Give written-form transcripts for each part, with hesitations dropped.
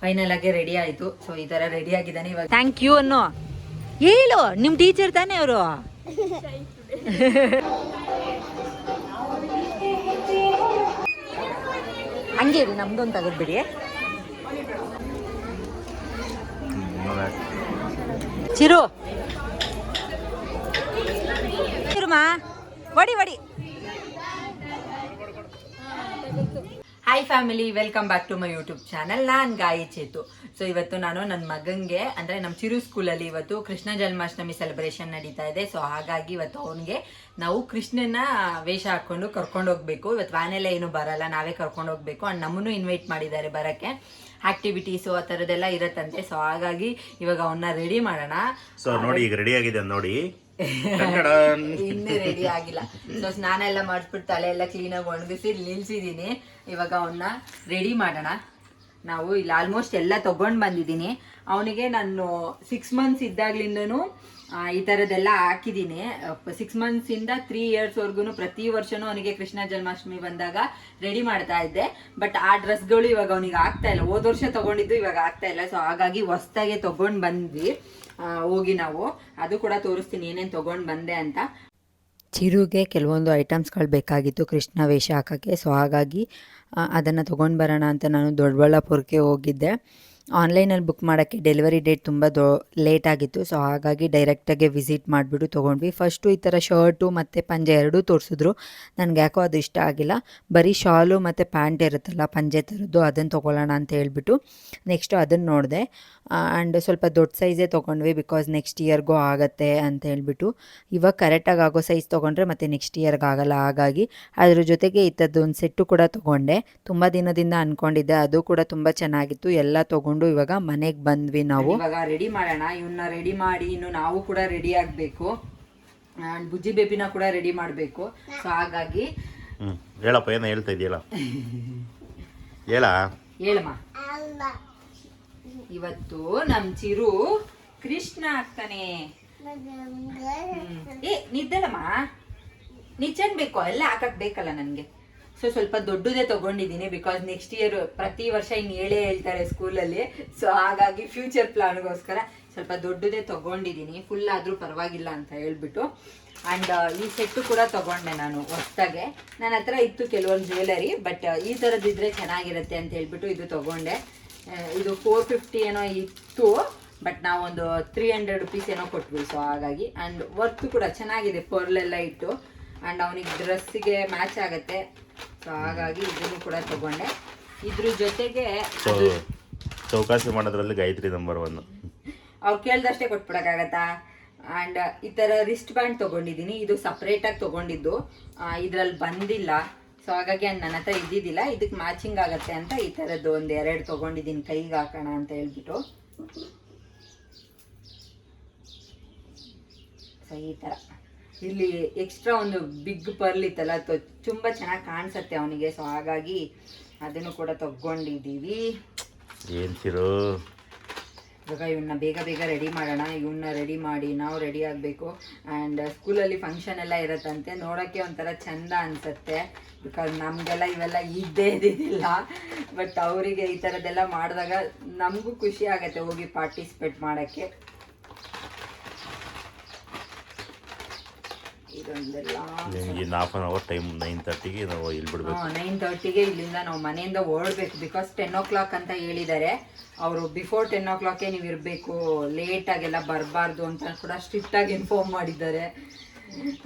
Final ಆಗಿ ready ಆಯ್ತು. So ಈ ತರ ರೆಡಿ ಆಗಿದ್ದಾನೆ ಇವಾಗ. ಥ್ಯಾಂಕ್ ಯು ಅನ್ನೋ ಹೇಳು, ನಿಮ್ ಟೀಚರ್ ತಾನೇ ಅವರು. ಹಂಗೆ ಇರಿ, ನಮ್ದೊಂದು ತೆಗೆದ್ಬಿಡಿ. ಚಿರು ಚಿರುಮಾ ವಡಿ ವಡಿ. Hi family, welcome back to my YouTube channel. ನಾನು ಗಾಯಿ ಚೇತು. ಸೊ ಇವತ್ತು ನಾನು ನನ್ನ ಮಗಂಗೆ ಅಂದರೆ ನಮ್ಮ ಚಿರು ಸ್ಕೂಲಲ್ಲಿ ಇವತ್ತು ಕೃಷ್ಣ ಜನ್ಮಾಷ್ಟಮಿ ಸೆಲೆಬ್ರೇಷನ್ ನಡೀತಾ ಇದೆ. ಸೊ ಹಾಗಾಗಿ ಇವತ್ತು ಅವನಿಗೆ ನಾವು ಕೃಷ್ಣನ ವೇಷ ಹಾಕ್ಕೊಂಡು ಕರ್ಕೊಂಡು ಹೋಗ್ಬೇಕು. ಇವತ್ತು ವ್ಯಾನೆಲ್ಲ ಏನು ಬರಲ್ಲ, ನಾವೇ ಕರ್ಕೊಂಡು ಹೋಗ್ಬೇಕು. ಅಂಡ್ ನಮ್ಮನ್ನು ಇನ್ವೈಟ್ ಮಾಡಿದ್ದಾರೆ ಬರೋಕ್ಕೆ. ಆಕ್ಟಿವಿಟೀಸು ಆ ಥರದ್ದೆಲ್ಲ ಇರತ್ತಂತೆ. ಸೊ ಹಾಗಾಗಿ ಇವಾಗ ಅವನ್ನ ರೆಡಿ ಮಾಡೋಣ. ಸೊ ನೋಡಿ, ಈಗ ರೆಡಿ ಆಗಿದೆ ನೋಡಿ. ಇನ್ನೂ ರೆಡಿ ಆಗಿಲ್ಲ. ಸೊ ಸ್ನಾನ ಎಲ್ಲ ಮಾಡಿಸ್ಬಿಟ್ಟು ತಲೆ ಎಲ್ಲ ಕ್ಲೀನಾಗಿ ಒಣಗಿಸಿ ನಿಲ್ಸಿದ್ದೀನಿ. ಇವಾಗ ಅವನ್ನ ರೆಡಿ ಮಾಡೋಣ. ನಾವು ಇಲ್ಲಿ ಆಲ್ಮೋಸ್ಟ್ ಎಲ್ಲ ತಗೊಂಡು ಬಂದಿದ್ದೀನಿ. ಅವನಿಗೆ ನಾನು 6 months ಇದ್ದಾಗ್ಲಿಂದನೂ ಈ ಥರದ್ದೆಲ್ಲ ಹಾಕಿದ್ದೀನಿ. 6 months ಇಂದ 3 years ವರ್ಗು ಪ್ರತಿ ವರ್ಷನೂ ಅವನಿಗೆ ಕೃಷ್ಣ ಜನ್ಮಾಷ್ಟಮಿ ಬಂದಾಗ ರೆಡಿ ಮಾಡ್ತಾ ಇದ್ದೆ. ಬಟ್ ಆ ಡ್ರೆಸ್ಗಳು ಇವಾಗ ಅವನಿಗೆ ಆಗ್ತಾ ಇಲ್ಲ. ಹೋದ ವರ್ಷ ತಗೊಂಡಿದ್ದು ಇವಾಗ ಆಗ್ತಾ ಇಲ್ಲ. ಸೊ ಹಾಗಾಗಿ ಹೊಸ್ದಾಗೆ ತಗೊಂಡು ಬಂದ್ವಿ ಹೋಗಿ ನಾವು. ಅದು ಕೂಡ ತೋರಿಸ್ತೀನಿ ಏನೇನು ತಗೊಂಡು ಬಂದೆ ಅಂತ. ಚಿರುಗೆ ಕೆಲವೊಂದು ಐಟಮ್ಸ್ಗಳು ಬೇಕಾಗಿತ್ತು ಕೃಷ್ಣ ವೇಷ ಹಾಕೋಕ್ಕೆ. ಸೊ ಹಾಗಾಗಿ ಅದನ್ನು ತೊಗೊಂಡು ಬರೋಣ ಅಂತ ನಾನು ದೊಡ್ಡಬಳ್ಳಾಪುರಕ್ಕೆ ಹೋಗಿದ್ದೆ. ಆನ್ಲೈನಲ್ಲಿ ಬುಕ್ ಮಾಡೋಕ್ಕೆ ಡೆಲಿವರಿ ಡೇಟ್ ತುಂಬ ಲೇಟ್ ಆಗಿತ್ತು. ಸೊ ಹಾಗಾಗಿ ಡೈರೆಕ್ಟಾಗಿ ವಿಸಿಟ್ ಮಾಡಿಬಿಟ್ಟು ತೊಗೊಂಡ್ವಿ. ಫಸ್ಟು ಈ ಥರ ಶರ್ಟು ಮತ್ತು ಪಂಜೆ ಎರಡೂ ತೋರಿಸಿದ್ರು. ನನಗೆ ಯಾಕೋ ಅದು ಇಷ್ಟ ಆಗಿಲ್ಲ. ಬರೀ ಶಾಲು ಮತ್ತು ಪ್ಯಾಂಟ್ ಇರುತ್ತಲ್ಲ ಪಂಜೆ ಥರದ್ದು, ಅದನ್ನು ತೊಗೊಳ್ಳೋಣ ಅಂತ ಹೇಳ್ಬಿಟ್ಟು ನೆಕ್ಸ್ಟು ಅದನ್ನು ನೋಡಿದೆ. ಆ್ಯಂಡ್ ಸ್ವಲ್ಪ ದೊಡ್ಡ ಸೈಜೇ ತೊಗೊಂಡ್ವಿ, ಬಿಕಾಸ್ ನೆಕ್ಸ್ಟ್ ಇಯರ್ಗೂ ಆಗುತ್ತೆ ಅಂತ ಹೇಳ್ಬಿಟ್ಟು. ಇವಾಗ ಕರೆಕ್ಟಾಗಿ ಆಗೋ ಸೈಜ್ ತೊಗೊಂಡ್ರೆ ಮತ್ತು ನೆಕ್ಸ್ಟ್ ಇಯರ್ಗೆ ಆಗೋಲ್ಲ. ಹಾಗಾಗಿ ಅದ್ರ ಜೊತೆಗೆ ಈ ಥರದ್ದು ಒಂದು ಸೆಟ್ಟು ಕೂಡ ತೊಗೊಂಡೆ. ತುಂಬ ದಿನದಿಂದ ಅಂದ್ಕೊಂಡಿದ್ದೆ, ಅದು ಕೂಡ ತುಂಬ ಚೆನ್ನಾಗಿತ್ತು. ಎಲ್ಲ ತೊಗೊಂಡು ಇವಾಗ ಮನೆಗೆ ಬಂದ್ವಿ ನಾವು. ಇವಾಗ ರೆಡಿ ಮಾಡೋಣ. ಇವನ್ನ ರೆಡಿ ಮಾಡಿ ಇನ್ನು ನಾವು ಕೂಡ ರೆಡಿ ಆಗಬೇಕು. ಬುಜ್ಜಿ ಬೇಬಿನ ಕೂಡ ರೆಡಿ ಮಾಡಬೇಕು. ಸೊ ಹಾಗಾಗಿ ಹೇಳಪ್ಪ, ಏನೋ ಹೇಳ್ತಾ ಇದೆಯಲ್ಲ, ಹೇಳಮ್ಮ. ಇವತ್ತು ನಮ್ ಚಿರು ಕೃಷ್ಣ ಆಗ್ತಾನೆ. ನಿದ್ದಲ್ಲಮ್ಮ, ನಿಜನ್ ಬೇಕು ಎಲ್ಲ ಹಾಕಕ್ ಬೇಕಲ್ಲ ನನ್ಗೆ. ಸೊ ಸ್ವಲ್ಪ ದೊಡ್ಡದೇ ತಗೊಂಡಿದ್ದೀನಿ, ಬಿಕಾಸ್ ನೆಕ್ಸ್ಟ್ ಇಯರ್ ಪ್ರತಿ ವರ್ಷ ಹಿಂಗೆ ಹೇಳ್ತಾರೆ ಸ್ಕೂಲಲ್ಲಿ. ಸೊ ಹಾಗಾಗಿ ಫ್ಯೂಚರ್ ಪ್ಲಾನ್ಗೋಸ್ಕರ ಸ್ವಲ್ಪ ದೊಡ್ಡದೇ ತಗೊಂಡಿದ್ದೀನಿ. ಫುಲ್ ಆದ್ರೂ ಪರವಾಗಿಲ್ಲ ಅಂತ ಹೇಳ್ಬಿಟ್ಟು. ಆ್ಯಂಡ್ ಈ ಸೆಟ್ಟು ಕೂಡ ತಗೊಂಡೆ ನಾನು ಹೊಸ್ದಾಗೆ. ನನ್ನ ಹತ್ರ ಇತ್ತು ಕೆಲವೊಂದು ಜ್ಯುವೆಲರಿ, ಬಟ್ ಈ ಥರದ್ದಿದ್ರೆ ಚೆನ್ನಾಗಿರುತ್ತೆ ಅಂತ ಹೇಳ್ಬಿಟ್ಟು ಇದು ತಗೊಂಡೆ. ಇದು 450 ಏನೋ ಇತ್ತು, ಬಟ್ ನಾವೊಂದು 300 rupees ಏನೋ ಕೊಟ್ವಿ. ಸೊ ಹಾಗಾಗಿ ಆ್ಯಂಡ್ ವರ್ತು ಕೂಡ ಚೆನ್ನಾಗಿದೆ, ಪರ್ಲೆಲ್ಲ ಇಟ್ಟು. ಆ್ಯಂಡ್ ಅವನಿಗೆ ಡ್ರೆಸ್ಸಿಗೆ ಮ್ಯಾಚ್ ಆಗುತ್ತೆ. ಸೊ ಹಾಗಾಗಿ ಇದನ್ನು ಕೂಡ ತಗೊಂಡೆ. ಇದ್ರ ಜೊತೆಗೆ ಚೌಕಾಸಿ ಮಾಡೋದ್ರಲ್ಲಿ ಗಾಯತ್ರಿ ನಂಬರ್ 1. ಅವ್ರು ಕೇಳ್ದಷ್ಟೇ ಕೊಟ್ಬಿಡಕ್ಕಾಗತ್ತಾ. ಆ್ಯಂಡ್ ಈ ಥರ ರಿಸ್ಟ್ ಬ್ಯಾಂಡ್ ತೊಗೊಂಡಿದ್ದೀನಿ. ಇದು ಸಪ್ರೇಟಾಗಿ ತೊಗೊಂಡಿದ್ದು, ಇದರಲ್ಲಿ ಬಂದಿಲ್ಲ. ಸೊ ಹಾಗಾಗಿ ನನ್ನ ಹತ್ರ ಇದ್ದಿದ್ದಿಲ್ಲ. ಇದಕ್ಕೆ ಮ್ಯಾಚಿಂಗ್ ಆಗುತ್ತೆ ಅಂತ ಈ ಥರದ್ದು ಒಂದು 2 ತೊಗೊಂಡಿದ್ದೀನಿ, ಕೈಗೆ ಹಾಕೋಣ ಅಂತ ಹೇಳ್ಬಿಟ್ಟು. ಸೊ ಈ ಥರ ಇಲ್ಲಿ ಎಕ್ಸ್ಟ್ರಾ ಒಂದು ಬಿಗ್ ಪರ್ಲ್ ಇತ್ತಲ್ಲ, ತುಂಬ ಚೆನ್ನಾಗಿ ಕಾಣಿಸುತ್ತೆ ಅವನಿಗೆ. ಸೊ ಹಾಗಾಗಿ ಅದನ್ನು ಕೂಡ ತಗೊಂಡಿದ್ದೀವಿ. ಇವಾಗ ಇವನ್ನ ಬೇಗ ಬೇಗ ರೆಡಿ ಮಾಡೋಣ. ಇವನ್ನ ರೆಡಿ ಮಾಡಿ ನಾವು ರೆಡಿ ಆಗಬೇಕು. ಆ್ಯಂಡ್ ಸ್ಕೂಲಲ್ಲಿ ಫಂಕ್ಷನ್ ಎಲ್ಲ ಇರತ್ತಂತೆ, ನೋಡೋಕ್ಕೆ ಒಂಥರ ಚೆಂದ ಅನಿಸುತ್ತೆ. ಬಿಕಾಸ್ ನಮಗೆಲ್ಲ ಇವೆಲ್ಲ ಇದ್ದೇ ಇದ್ದಿದ್ದಿಲ್ಲ. ಬಟ್ ಅವರಿಗೆ ಈ ಥರದ್ದೆಲ್ಲ ಮಾಡಿದಾಗ ನಮಗೂ ಖುಷಿ ಆಗುತ್ತೆ ಹೋಗಿ ಪಾರ್ಟಿಸಿಪೇಟ್ ಮಾಡೋಕ್ಕೆ. ಇದೊಂದೆಲ್ಲ 1/2 ಟೈಮ್ 9:30ಗೆ ನಾವು ಇಲ್ಲಿ ಬಿಡಬೇಕು. 9:30ಗೆ ಇಲ್ಲಿಂದ ನಾವು ಮನೆಯಿಂದ ಹೊರಡಬೇಕು. ಬಿಕಾಸ್ 10 o'clock ಅಂತ ಹೇಳಿದ್ದಾರೆ ಅವರು. ಬಿಫೋರ್ 10 o'clockೇ ನೀವು ಇರಬೇಕು, ಲೇಟಾಗೆಲ್ಲ ಬರಬಾರ್ದು ಅಂತ ಕೂಡ ಸ್ಟ್ರಿಕ್ಟಾಗಿ ಇನ್ಫಾರ್ಮ್ ಮಾಡಿದ್ದಾರೆ.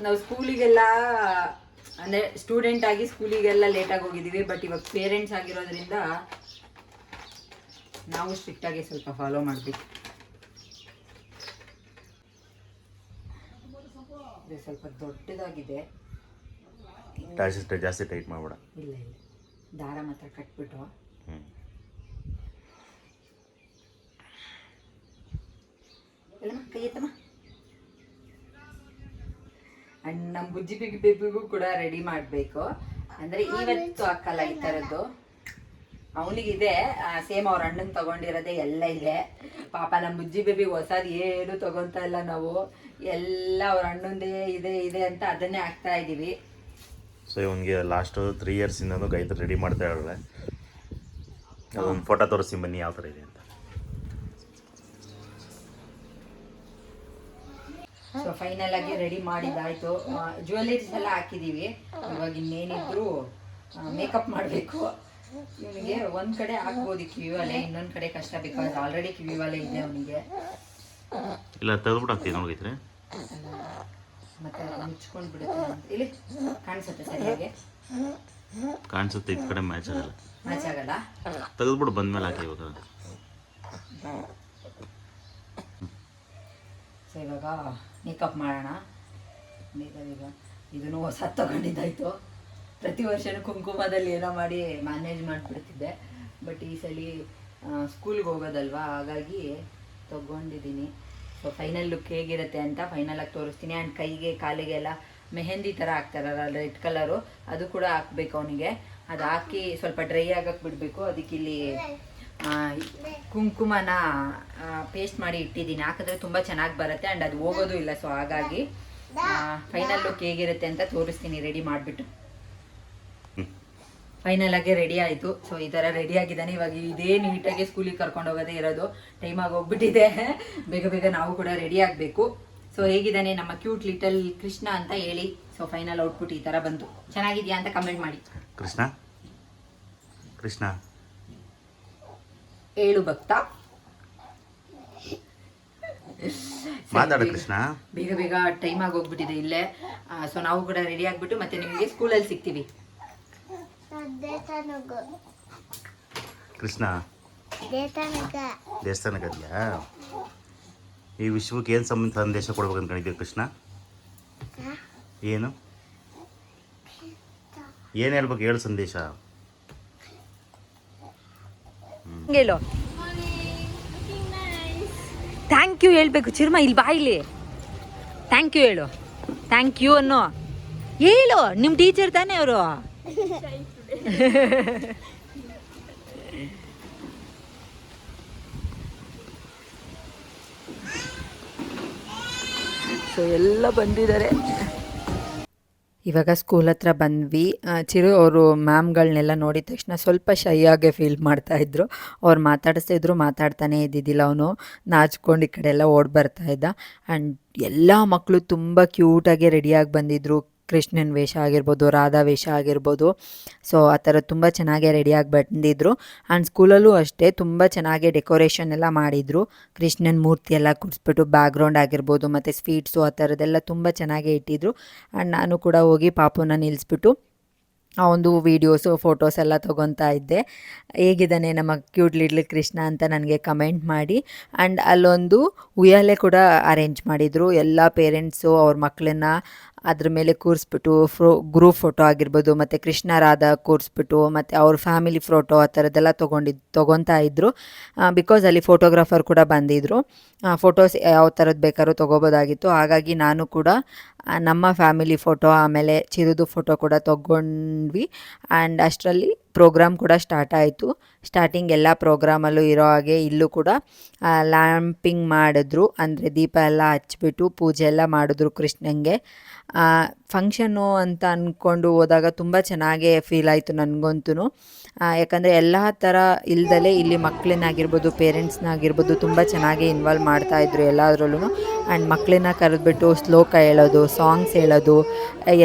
ನಾವು ಸ್ಕೂಲಿಗೆಲ್ಲ ಅಂದರೆ ಸ್ಟೂಡೆಂಟ್ ಆಗಿ ಸ್ಕೂಲಿಗೆಲ್ಲ ಲೇಟಾಗಿ ಹೋಗಿದ್ದೀವಿ. ಬಟ್ ಇವಾಗ ಪೇರೆಂಟ್ಸ್ ಆಗಿರೋದ್ರಿಂದ ನಾವು ಸ್ಟ್ರಿಕ್ಟಾಗಿ ಸ್ವಲ್ಪ ಫಾಲೋ ಮಾಡಬೇಕು. ಇದು ಸ್ವಲ್ಪ ದೊಡ್ಡದಾಗಿದೆ. ಜಾಸ್ತಿ ಟೈಟ್ ಮಾಡಬೇಡ. ಇಲ್ಲ ಇಲ್ಲ, ದಾರ ಮಾತ್ರ ಕಟ್ಬಿಟ್ಟು. ಎಲ್ಲಮ್ಮ ಕೈ ಎತ್ತಮ್ಮ. ಅಂಡ್ ನಮ್ಮ ಬುಜ್ಜಿ ಬೇಬಿಗೂ ಕೂಡ ರೆಡಿ ಮಾಡಬೇಕು. ಅಂದರೆ ಇವತ್ತು ಹಾಕಲ್ಲ ಈ ಥರದ್ದು. ಅವನಿಗಿದೆ ಸೇಮ್ ಅವ್ರ ಅಣ್ಣಂಗೆ ತಗೊಂಡಿರೋದೇ ಎಲ್ಲ ಇದೆ. ಪಾಪ ನಮ್ಮ ಬುಜ್ಜಿ ಬೇಬಿ ಹೊಸದು ಏನು ತಗೊತಾ ಇಲ್ಲ ನಾವು. ಎಲ್ಲ ಅವ್ರ ಅಣ್ಣಂದೇ ಇದೆ ಅಂತ ಅದನ್ನೇ ಹಾಕ್ತಾ ಇದ್ದೀವಿ. ಸೊ ಇವನಿಗೆ ಲಾಸ್ಟ್ 3 years ಇಂದನೂ ಗಾಯತ್ರಿ ರೆಡಿ ಮಾಡ್ತಾ ಇದ್ದಾರೆ. ಅದೊಂದು ಫೋಟೋ ತೋರಿಸ್ತೀನಿ ಬನ್ನಿ ಯಾವ ಥರ ಇದೆ ಅಂತ. ಸೊ ಫೈನಲ್ ಆಗಿ ರೆಡಿ ಮಾಡಿದಾಯ್ತು. ಜ್ಯುವೆಲರೀಸ್ ಎಲ್ಲ ಹಾಕಿದೀವಿ. ಇವಾಗ ಇನ್ನೇನಿದ್ರು ಮೇಕಪ್ ಮಾಡಬೇಕು. ಇವನಿಗೆ ಒಂದ್ ಕಡೆ ಹಾಕ್ಬೋದು ಕಿವಿವಾಲೆ, ಇನ್ನೊಂದ್ ಕಡೆ ಕಷ್ಟ ಬಿಕಾಸ್ ಆಲ್ರೆಡಿ ಕಿವಿವಾಲೆ ಇದೆ ಅವನಿಗೆ. ಇಲ್ಲ ತೆಗೆದ್ಬಿಟ್ಟು ಹಾಕ್ತೀನಿ ನೋಡಿದ್ರೆ ಮತ್ತೆ ಮುಚ್ಕೊಂಡು ಬಿಡುತ್ತೆ ಇಲ್ಲಿ ಕಾಣಿಸುತ್ತೆ ಸರಿಯಾಗಿ ಕಾಣಿಸುತ್ತೆ. ಈ ಕಡೆ ಮ್ಯಾಚ್ ಆಗಲ್ಲ, ಮ್ಯಾಚ್ ಆಗಲ್ಲ. ತೆಗೆದ್ಬಿಟ್ಟು ಬಂದ್ಮೇಲೆ ಹಾಕಿ ಇವಾಗ. ಸೊ ಇವಾಗ ಮೇಕಪ್ ಮಾಡೋಣ ಬೇಗ ಬೇಗ. ಇದನ್ನು ಹೊಸ ತಗೊಂಡಿದ್ದಾಯ್ತು. ಪ್ರತಿ ವರ್ಷನೂ ಕುಂಕುಮದಲ್ಲಿ ಏನೋ ಮಾಡಿ ಮ್ಯಾನೇಜ್ ಮಾಡಿಬಿಡ್ತಿದ್ದೆ. ಬಟ್ ಈ ಸಲ ಸ್ಕೂಲ್ಗೆ ಹೋಗೋದಲ್ವಾ, ಹಾಗಾಗಿ ತಗೊಂಡಿದ್ದೀನಿ. ಸೊ ಫೈನಲ್ ಲುಕ್ ಹೇಗಿರುತ್ತೆ ಅಂತ ಫೈನಲಾಗಿ ತೋರಿಸ್ತೀನಿ. ಆ್ಯಂಡ್ ಕೈಗೆ ಕಾಲಿಗೆ ಎಲ್ಲ ಮೆಹಂದಿ ಥರ ಹಾಕ್ತಾರಲ್ಲ ರೆಡ್ ಕಲರು, ಅದು ಕೂಡ ಹಾಕ್ಬೇಕು ಅವನಿಗೆ. ಅದು ಹಾಕಿ ಸ್ವಲ್ಪ ಡ್ರೈ ಆಗಕ್ಕೆ ಬಿಡಬೇಕು. ಅದಕ್ಕೆ ಇಲ್ಲಿ ಕುಂಕುಮನ ಪೇಸ್ಟ್ ಮಾಡಿ ಇಟ್ಟಿದ್ದೀನಿ. ಹಾಕಿದ್ರೆ ತುಂಬ ಚೆನ್ನಾಗಿ ಬರುತ್ತೆ ಆ್ಯಂಡ್ ಅದು ಹೋಗೋದು ಇಲ್ಲ. ಸೊ ಹಾಗಾಗಿ ಫೈನಲ್ ಲುಕ್ ಹೇಗಿರುತ್ತೆ ಅಂತ ತೋರಿಸ್ತೀನಿ ರೆಡಿ ಮಾಡಿಬಿಟ್ಟು. ಫೈನಲ್ ಆಗಿ ರೆಡಿ ಆಯಿತು. ಸೊ ಈ ಥರ ರೆಡಿ ಆಗಿದ್ದಾನೆ. ಇವಾಗ ಇದೇ ನೀಟಾಗಿ ಸ್ಕೂಲಿಗೆ ಕರ್ಕೊಂಡು ಹೋಗೋದೇ ಇರೋದು. ಟೈಮಾಗಿ ಹೋಗ್ಬಿಟ್ಟಿದೆ. ಬೇಗ ಬೇಗ ನಾವು ಕೂಡ ರೆಡಿ ಆಗಬೇಕು. ಸೊ ಹೇಗಿದ್ದಾನೆ ನಮ್ಮ ಕ್ಯೂಟ್ ಲಿಟಲ್ ಕೃಷ್ಣ ಅಂತ ಹೇಳಿ. ಸೊ ಫೈನಲ್ ಔಟ್ಪುಟ್ ಈ ಥರ ಬಂತು. ಚೆನ್ನಾಗಿದೆಯಾ ಅಂತ ಕಮೆಂಟ್ ಮಾಡಿ. ಕೃಷ್ಣ ಕೃಷ್ಣ ಹೇಳು ಭಕ್ತ, ಮಾತಾಡ ಕೃಷ್ಣ. ಬೇಗ ಬೇಗ ಟೈಮ್ ಆಗಿ ಹೋಗ್ಬಿಟ್ಟಿದೆ ಇಲ್ಲೇ. ಸೊ ನಾವು ಕೂಡ ರೆಡಿ ಆಗಿಬಿಟ್ಟು ಮತ್ತೆ ನಿಮಗೆ ಸ್ಕೂಲಲ್ಲಿ ಸಿಗ್ತೀವಿ. ಕೃಷ್ಣ ದೇವಸ್ಥಾನಕ್ಕೆ ಅದೆಯಾ? ಈ ವಿಶ್ವಕ್ಕೆ ಏನು ಸಂದೇಶ ಕೊಡ್ಬೇಕು ಅನ್ಕೊಂಡಿದ್ದೀವಿ ಕೃಷ್ಣ? ಏನು ಏನು ಹೇಳ್ಬೇಕು ಹೇಳು ಸಂದೇಶ. ಹೇಳು ಥ್ಯಾಂಕ್ ಯು ಹೇಳ್ಬೇಕು. ಚಿರ್ಮ ಇಲ್ಲಿ ಬಾಯಿಲಿ ಥ್ಯಾಂಕ್ ಯು ಹೇಳು. ಥ್ಯಾಂಕ್ ಯು ಅನ್ನೋ ಹೇಳು. ನಿಮ್ಮ ಟೀಚರ್ ತಾನೇ ಅವರು. ಸೊ ಎಲ್ಲ ಬಂದಿದ್ದಾರೆ. ಇವಾಗ ಸ್ಕೂಲ್ ಹತ್ರ ಬಂದ್ವಿ. ಚಿರು ಅವರು ಮ್ಯಾಮ್ಗಳನ್ನೆಲ್ಲ ನೋಡಿದ ತಕ್ಷಣ ಸ್ವಲ್ಪ ಶೈಯಾಗೆ ಫೀಲ್ ಮಾಡ್ತಾಯಿದ್ರು. ಅವ್ರು ಮಾತಾಡಿಸ್ತಿದ್ರು, ಮಾತಾಡ್ತಾನೆ ಇದ್ದಿದ್ದಿಲ್ಲ. ಅವನು ನಾಚ್ಕೊಂಡು ಈ ಕಡೆ ಎಲ್ಲ ಓಡಿ ಬರ್ತಾಯಿದ್ದ. ಆ್ಯಂಡ್ ಎಲ್ಲ ಮಕ್ಕಳು ತುಂಬ ಕ್ಯೂಟಾಗಿ ರೆಡಿಯಾಗಿ ಬಂದಿದ್ದರು. ಕೃಷ್ಣನ ವೇಷ ಆಗಿರ್ಬೋದು, ರಾಧಾ ವೇಷ ಆಗಿರ್ಬೋದು. ಸೊ ಆ ಥರ ತುಂಬ ಚೆನ್ನಾಗೇ ರೆಡಿಯಾಗಿ ಬಂದಿದ್ದರು. ಆ್ಯಂಡ್ ಸ್ಕೂಲಲ್ಲೂ ಅಷ್ಟೇ ತುಂಬ ಚೆನ್ನಾಗಿ ಡೆಕೋರೇಷನ್ ಎಲ್ಲ ಮಾಡಿದರು. ಕೃಷ್ಣನ ಮೂರ್ತಿ ಎಲ್ಲ ಕೂರಿಸ್ಬಿಟ್ಟು ಬ್ಯಾಕ್ಗ್ರೌಂಡ್ ಆಗಿರ್ಬೋದು ಮತ್ತು ಸ್ವೀಟ್ಸು ಆ ಥರದ್ದೆಲ್ಲ ತುಂಬ ಚೆನ್ನಾಗೇ ಇಟ್ಟಿದ್ರು. ಆ್ಯಂಡ್ ನಾನು ಕೂಡ ಹೋಗಿ ಪಾಪುನ ನಿಲ್ಲಿಸ್ಬಿಟ್ಟು ಆ ಒಂದು ವೀಡಿಯೋಸು ಫೋಟೋಸ್ ಎಲ್ಲ ತೊಗೊತಾ ಇದ್ದೆ. ಹೇಗಿದ್ದಾನೆ ನಮ್ಮ ಕ್ಯೂಟ್ ಲಿಟ್ಲ್ ಕೃಷ್ಣ ಅಂತ ನನಗೆ ಕಮೆಂಟ್ ಮಾಡಿ. ಆ್ಯಂಡ್ ಅಲ್ಲೊಂದು ಉಯ್ಯಾಲೆ ಕೂಡ ಅರೇಂಜ್ ಮಾಡಿದರು. ಎಲ್ಲ ಪೇರೆಂಟ್ಸು ಅವ್ರ ಮಕ್ಕಳನ್ನ ಅದ್ರ ಮೇಲೆ ಕೂರಿಸ್ಬಿಟ್ಟು ಗ್ರೂಪ್ ಫೋಟೋ ಆಗಿರ್ಬೋದು ಮತ್ತು ಕೃಷ್ಣ ರಾಧಾ ಕೂರಿಸ್ಬಿಟ್ಟು ಮತ್ತು ಅವ್ರ ಫ್ಯಾಮಿಲಿ ಫೋಟೋ ಆ ಥರದ್ದೆಲ್ಲ ತೊಗೊತಾ ಇದ್ದರು. ಬಿಕಾಸ್ ಅಲ್ಲಿ ಫೋಟೋಗ್ರಾಫರ್ ಕೂಡ ಬಂದಿದ್ದರು. ಫೋಟೋಸ್ ಯಾವ ಥರದ್ದು ಬೇಕಾದ್ರೂ ತೊಗೋಬೋದಾಗಿತ್ತು. ಹಾಗಾಗಿ ನಾನು ಕೂಡ ನಮ್ಮ ಫ್ಯಾಮಿಲಿ ಫೋಟೋ ಆಮೇಲೆ ಚಿರುದು ಫೋಟೋ ಕೂಡ ತೊಗೊಂಡ್ವಿ. ಆ್ಯಂಡ್ ಅಷ್ಟರಲ್ಲಿ ಪ್ರೋಗ್ರಾಮ್ ಕೂಡ ಸ್ಟಾರ್ಟ್ ಆಯಿತು. ಸ್ಟಾರ್ಟಿಂಗ್ ಎಲ್ಲ ಪ್ರೋಗ್ರಾಮಲ್ಲೂ ಇರೋ ಹಾಗೆ ಇಲ್ಲೂ ಕೂಡ ಲ್ಯಾಂಪಿಂಗ್ ಮಾಡಿದ್ರು. ಅಂದರೆ ದೀಪ ಎಲ್ಲ ಹಚ್ಬಿಟ್ಟು ಪೂಜೆ ಎಲ್ಲ ಮಾಡಿದ್ರು ಕೃಷ್ಣಂಗೆ. ಫಂಕ್ಷನ್ನು ಅಂತ ಅಂದ್ಕೊಂಡು ಹೋದಾಗ ತುಂಬ ಚೆನ್ನಾಗೇ ಫೀಲ್ ಆಯಿತು ನನಗಂತೂ. ಯಾಕಂದರೆ ಎಲ್ಲ ಥರ ಇಲ್ದಲೇ ಇಲ್ಲಿ ಮಕ್ಕಳನ್ನಾಗಿರ್ಬೋದು ಪೇರೆಂಟ್ಸ್ನಾಗಿರ್ಬೋದು ತುಂಬ ಚೆನ್ನಾಗಿ ಇನ್ವಾಲ್ವ್ ಮಾಡ್ತಾಯಿದ್ರು ಎಲ್ಲದರಲ್ಲೂ. ಆ್ಯಂಡ್ ಮಕ್ಕಳನ್ನ ಕರೆದ್ಬಿಟ್ಟು ಶ್ಲೋಕ ಹೇಳೋದು, ಸಾಂಗ್ಸ್ ಹೇಳೋದು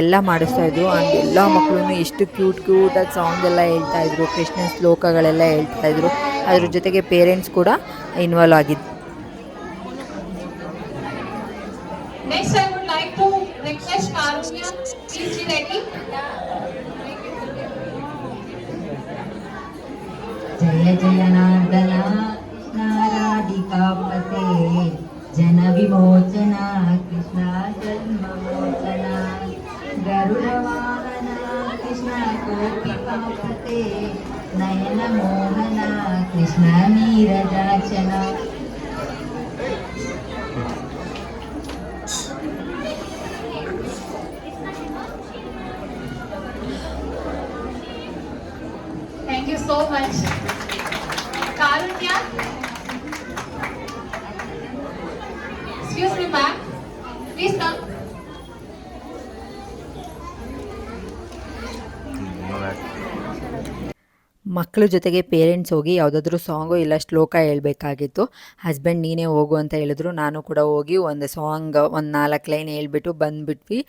ಎಲ್ಲ ಮಾಡಿಸ್ತಾಯಿದ್ರು. ಆ್ಯಂಡ್ ಎಲ್ಲ ಮಕ್ಕಳು ಎಷ್ಟು ಕ್ಯೂಟಾಗಿ ಸಾಂಗ್ ಎಲ್ಲ ಹೇಳ್ತಾಯಿದ್ರು, ಕೃಷ್ಣನ ಶ್ಲೋಕಗಳೆಲ್ಲ ಹೇಳ್ತಾಯಿದ್ರು. ಅದ್ರ ಜೊತೆಗೆ ಪೇರೆಂಟ್ಸ್ ಕೂಡ ಇನ್ವಾಲ್ವ್ ಆಗಿದ್ದು. Next, I would like to request Karunya, please be ready. जय जनार्दना कृष्णाराधिकापते जन विमोचना कृष्णा जन्ममोचना गरुडवाहना कृष्णा गोपिकापते नयन Mohana Krishna नीरजाचना. Thank you so much. Karunya. Excuse me, ma'am. Please come. ಮಕ್ಕಳ ಜೊತೆಗೆ ಪೇರೆಂಟ್ಸ್ ಹೋಗಿ ಯಾವುದಾದ್ರೂ ಸಾಂಗು ಇಲ್ಲ ಶ್ಲೋಕ ಹೇಳ್ಬೇಕಾಗಿತ್ತು. ಹಸ್ಬೆಂಡ್ ನೀನೇ ಹೋಗು ಅಂತ ಹೇಳಿದ್ರು. ನಾನು ಕೂಡ ಹೋಗಿ ಒಂದು ಸಾಂಗ್ ಒಂದು 4 ಲೈನ್ ಹೇಳ್ಬಿಟ್ಟು ಬಂದುಬಿಟ್ವಿ.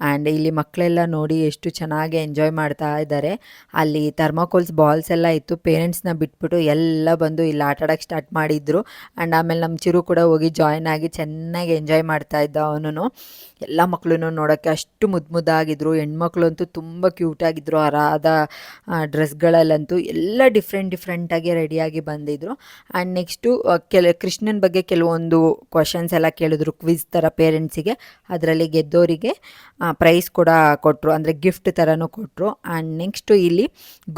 ಆ್ಯಂಡ್ ಇಲ್ಲಿ ಮಕ್ಕಳೆಲ್ಲ ನೋಡಿ ಎಷ್ಟು ಚೆನ್ನಾಗಿ ಎಂಜಾಯ್ ಮಾಡ್ತಾ ಇದ್ದಾರೆ. ಅಲ್ಲಿ ಥರ್ಮಾಕೋಲ್ಸ್ ಬಾಲ್ಸ್ ಎಲ್ಲ ಇತ್ತು. ಪೇರೆಂಟ್ಸ್ನ ಬಿಟ್ಬಿಟ್ಟು ಎಲ್ಲ ಬಂದು ಇಲ್ಲಿ ಆಟ ಆಡೋಕ್ಕೆ ಸ್ಟಾರ್ಟ್ ಮಾಡಿದ್ರು. ಆ್ಯಂಡ್ ಆಮೇಲೆ ನಮ್ಮ ಚಿರು ಕೂಡ ಹೋಗಿ ಜಾಯ್ನ್ ಆಗಿ ಚೆನ್ನಾಗಿ ಎಂಜಾಯ್ ಮಾಡ್ತಾ ಇದ್ದ ಅವನು. ಎಲ್ಲ ಮಕ್ಕಳು ನೋಡೋಕ್ಕೆ ಅಷ್ಟು ಮುದ್ದಾಗಿದ್ರು. ಹೆಣ್ಮಕ್ಳು ಅಂತೂ ತುಂಬ ಕ್ಯೂಟಾಗಿದ್ದರು. ಅರಾದ ಡ್ರೆಸ್ಗಳಲ್ಲಂತೂ ಎಲ್ಲ ಡಿಫ್ರೆಂಟಾಗಿ ರೆಡಿಯಾಗಿ ಬಂದಿದ್ದರು. ಆ್ಯಂಡ್ ನೆಕ್ಸ್ಟು ಕೃಷ್ಣನ ಬಗ್ಗೆ ಕೆಲವೊಂದು ಕ್ವಶನ್ಸ್ ಎಲ್ಲ ಕೇಳಿದ್ರು ಕ್ವಿಜ್ ಥರ ಪೇರೆಂಟ್ಸಿಗೆ. ಅದರಲ್ಲಿ ಗೆದ್ದೋರಿಗೆ ಪ್ರೈಸ್ ಕೂಡ ಕೊಟ್ಟರು, ಅಂದರೆ ಗಿಫ್ಟ್ ಥರನೂ ಕೊಟ್ಟರು. ಆ್ಯಂಡ್ ನೆಕ್ಸ್ಟು ಇಲ್ಲಿ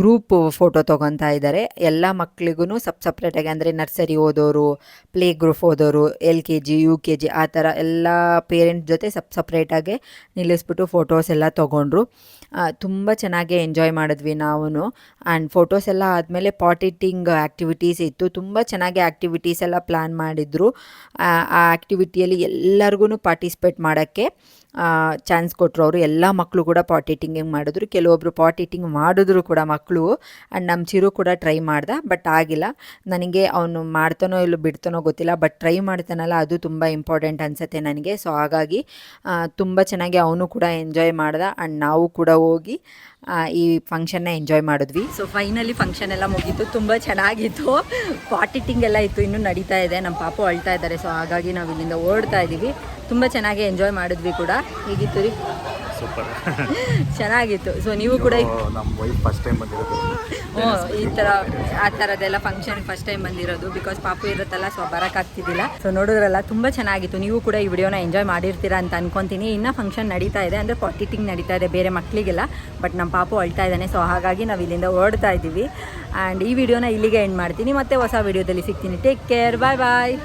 ಗ್ರೂಪ್ ಫೋಟೋ ತೊಗೊತಾ ಇದ್ದಾರೆ. ಎಲ್ಲ ಮಕ್ಳಿಗೂ ಸಪ್ರೇಟಾಗಿ, ಅಂದರೆ ನರ್ಸರಿ ಓದೋರು, ಪ್ಲೇ ಗ್ರೂಪ್ ಓದೋರು, LKG UKG ಆ ಥರ ಎಲ್ಲ ಪೇರೆಂಟ್ಸ್ ಜೊತೆ ಸಪ್ರೇಟಾಗಿ ನಿಲ್ಲಿಸ್ಬಿಟ್ಟು ಫೋಟೋಸ್ ಎಲ್ಲ ತೊಗೊಂಡ್ರು. ತುಂಬ ಚೆನ್ನಾಗಿ ಎಂಜಾಯ್ ಮಾಡಿದ್ವಿ ನಾವು. ಆ್ಯಂಡ್ ಫೋಟೋಸ್ ಎಲ್ಲ ಆದಮೇಲೆ ಪಾಟ್ ಇಟ್ಟಿಂಗ್ ಆ್ಯಕ್ಟಿವಿಟೀಸ್ ಇತ್ತು. ತುಂಬ ಚೆನ್ನಾಗಿ ಆ್ಯಕ್ಟಿವಿಟೀಸ್ ಎಲ್ಲ ಪ್ಲ್ಯಾನ್ ಮಾಡಿದ್ರು. ಆ ಆ್ಯಕ್ಟಿವಿಟಿಯಲ್ಲಿ ಎಲ್ಲರಿಗೂ ಪಾರ್ಟಿಸಿಪೇಟ್ ಮಾಡೋಕ್ಕೆ ಚಾನ್ಸ್ ಕೊಟ್ಟರು ಅವರು. ಎಲ್ಲ ಮಕ್ಕಳು ಕೂಡ ಪಾಟ್ ಇಟ್ಟಿಂಗ್ ಮಾಡಿದ್ರು. ಕೆಲವೊಬ್ಬರು ಪಾಟ್ ಇಟ್ಟಿಂಗ್ ಮಾಡಿದ್ರು ಕೂಡ ಮಕ್ಕಳು. ಆ್ಯಂಡ್ ನಮ್ಮ ಚಿರು ಕೂಡ ಟ್ರೈ ಮಾಡ್ದೆ, ಬಟ್ ಆಗಿಲ್ಲ. ನನಗೆ ಅವನು ಮಾಡ್ತಾನೋ ಇಲ್ಲೋ ಬಿಡ್ತಾನೋ ಗೊತ್ತಿಲ್ಲ, ಬಟ್ ಟ್ರೈ ಮಾಡ್ತಾನಲ್ಲ ಅದು ತುಂಬ ಇಂಪಾರ್ಟೆಂಟ್ ಅನಿಸುತ್ತೆ ನನಗೆ. ಸೊ ಹಾಗಾಗಿ ತುಂಬ ಚೆನ್ನಾಗಿ ಅವನು ಕೂಡ ಎಂಜಾಯ್ ಮಾಡ್ದೆ. ಆ್ಯಂಡ್ ನಾವು ಕೂಡ ಹೋಗಿ ಈ ಫಂಕ್ಷನ್ನ ಎಂಜಾಯ್ ಮಾಡಿದ್ವಿ. ಸೊ ಫೈನಲಿ ಫಂಕ್ಷನ್ ಎಲ್ಲ ಮುಗೀತು. ತುಂಬ ಚೆನ್ನಾಗಿತ್ತು. ಪಾಟ್ ಇಟ್ಟಿಂಗ್ ಎಲ್ಲ ಇತ್ತು, ಇನ್ನೂ ನಡೀತಾ ಇದೆ. ನಮ್ಮ ಪಾಪು ಅಳ್ತಾ ಇದ್ದಾರೆ. ಸೊ ಹಾಗಾಗಿ ನಾವು ಇಲ್ಲಿಂದ ಓಡ್ತಾ ಇದ್ದೀವಿ. ತುಂಬ ಚೆನ್ನಾಗಿ ಎಂಜಾಯ್ ಮಾಡಿದ್ವಿ ಕೂಡ. ಹೇಗಿತ್ತು ರೀ? ಸೂಪರ್ ಚೆನ್ನಾಗಿತ್ತು. ಸೊ ನೀವು ಕೂಡ ನಮ್ಮ ವೈಫ್ ಫಸ್ಟ್ ಟೈಮ್ ಬಂದಿರೋದು. ಈ ಥರ ಆ ಥರದ್ದೆಲ್ಲ ಫಂಕ್ಷನ್ ಫಸ್ಟ್ ಟೈಮ್ ಬಂದಿರೋದು. ಬಿಕಾಸ್ ಪಾಪು ಇರುತ್ತಲ್ಲ, ಸೊ ಬರೋಕ್ಕಾಗ್ತಿದ್ದಿಲ್ಲ. ಸೊ ನೋಡಿದ್ರಲ್ಲ, ತುಂಬ ಚೆನ್ನಾಗಿತ್ತು. ನೀವು ಕೂಡ ಈ ವಿಡಿಯೋನ ಎಂಜಾಯ್ ಮಾಡಿರ್ತೀರಾ ಅಂತ ಅನ್ಕೊತೀನಿ. ಇನ್ನೂ ಫಂಕ್ಷನ್ ನಡೀತಾ ಇದೆ, ಅಂದರೆ ಪಾಟ್ ಇಟ್ಟಿಂಗ್ ನಡೀತಾ ಇದೆ ಬೇರೆ ಮಕ್ಕಳಿಗೆಲ್ಲ. ಬಟ್ ನಮ್ಮ ಪಾಪು ಅಳ್ತಾ ಇದ್ದಾನೆ. ಸೊ ಹಾಗಾಗಿ ನಾವು ಇಲ್ಲಿಂದ ಓಡ್ತಾ ಇದ್ದೀವಿ. ಆ್ಯಂಡ್ ಈ ವಿಡಿಯೋನ ಇಲ್ಲಿಗೆ ಎಂಡ್ ಮಾಡ್ತೀನಿ. ಮತ್ತೆ ಹೊಸ ವಿಡಿಯೋದಲ್ಲಿ ಸಿಗ್ತೀನಿ. ಟೇಕ್ ಕೇರ್, ಬಾಯ್ ಬಾಯ್.